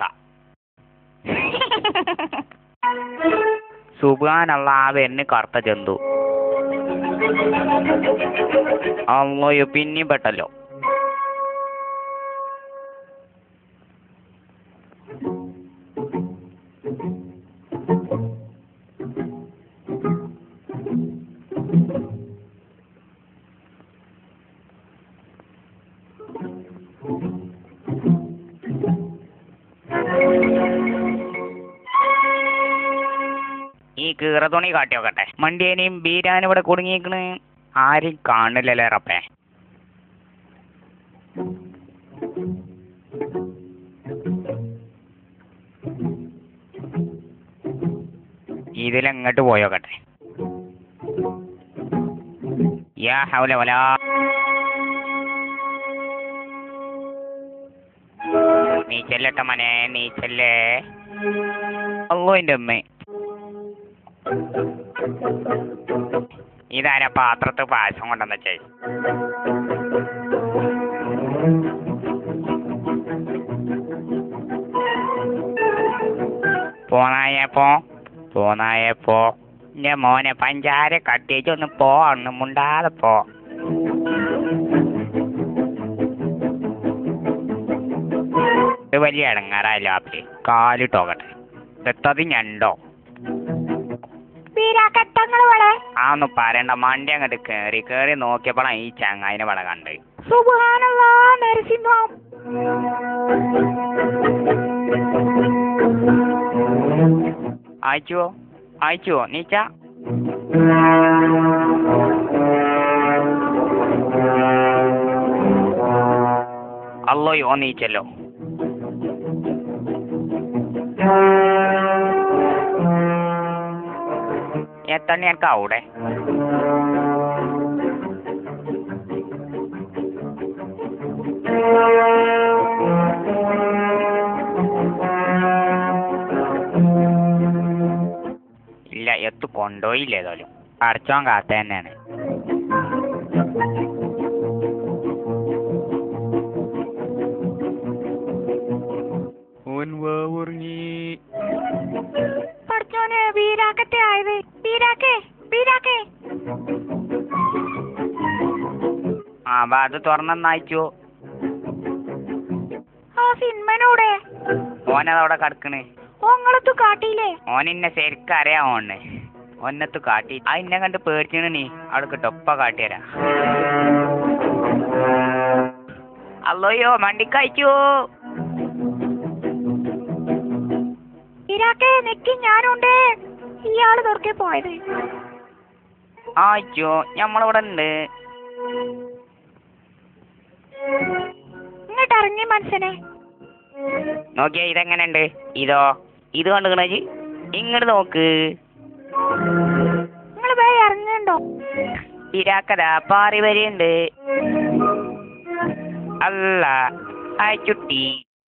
പാസ. സുബ്ഹാനല്ലാഹ് വരുന്ന കറുത്ത ജന്തു. അള്ളയോ പിന്നെയും പെട്ടല്ലോ. ഈ കീറ തുണി കാട്ടി നോക്കട്ടെ. മണ്ടിയേനെയും ബീരാനും ഇവിടെ കുടുങ്ങിയിരിക്കണ്. ആരും കാണില്ലല്ലേ റപ്പേ. ഇതിലെങ്ങോട്ട് പോയോക്കട്ടെ. യാ ഹൗല വലാ. നീ ചെല്ലട്ടെ മനെ, നീ ചെല്ലേ. അല്ലോ എൻ്റെ അമ്മ. ഇതാരാ പാത്രത്ത് പായസം കൊണ്ടെന്ന് വെച്ചേ? പോന്നായപ്പോ എന്റെ മോനെ പഞ്ചാര കട്ടിച്ചൊന്ന് ഒന്ന് മുണ്ടാതെ പോ. ഇത് വലിയ ഇടങ്ങാറായല്ലോ. ആപ്പി കാലിട്ടോക്കട്ടെ. എത്തത് ഞണ്ടോ? ആ ഒന്ന് പറയണ്ട. മണ്ടി അങ്ങോട്ട് കേറി നോക്കിയപ്പോഴാണ് ഈ ചങ്ങായിനെ വള കണ്ട്. സുബ്ഹാനല്ലാഹ് നരസിംഹം. അയച്ചുവോ നീച്ച? അല്ലോയോ നീച്ചല്ലോ. എത്തണ്ണി എനിക്ക് അവിടെ ഇല്ല. എത്തു കൊണ്ടുപോയില്ല. ഏതായാലും അടച്ചോൻ കാത്ത തന്നെയാണ്. വീരാക്കത്തെ ആയത്. വീരാക്കേ ആ അത് തുറന്നയച്ചോ. ആ സിനിമനോടെ ഓനതവിടെ കിടക്കണ്. ഓങ്ങളത്തു കാട്ടിയില്ലേ? ഓനെന്നെ ശരിക്കും അറിയാം. ഒന്നത്ത് കാട്ടി. ആ ഇന്നെ കണ്ട് പേടിച്ചിന്. നീ അവിടെ കിട്ടൊപ്പ കാട്ടിയരാ. അല്ലോയോ മണ്ടിക്കയച്ചോ. വീരാക്കേ നിക്ക്, ഞാനുണ്ട്. ഇയാള് തുറക്കെ പോയത്. ആച്ചോ ഞമ്മളിവിടെ ഉണ്ട്. ഇങ്ങോട്ട് ഇറങ്ങി മനുഷ്യനെ. നോക്കിയാ ഇതെങ്ങനെയുണ്ട്? ഇത് കണ്ടുകണേ. ഇങ്ങോട്ട് നോക്ക്. നിങ്ങള് പോയി ഇറങ്ങുന്നുണ്ടോ? ഇരാക്കതാ പാറി വരെയുണ്ട്. അല്ല ആ ചുട്ടി.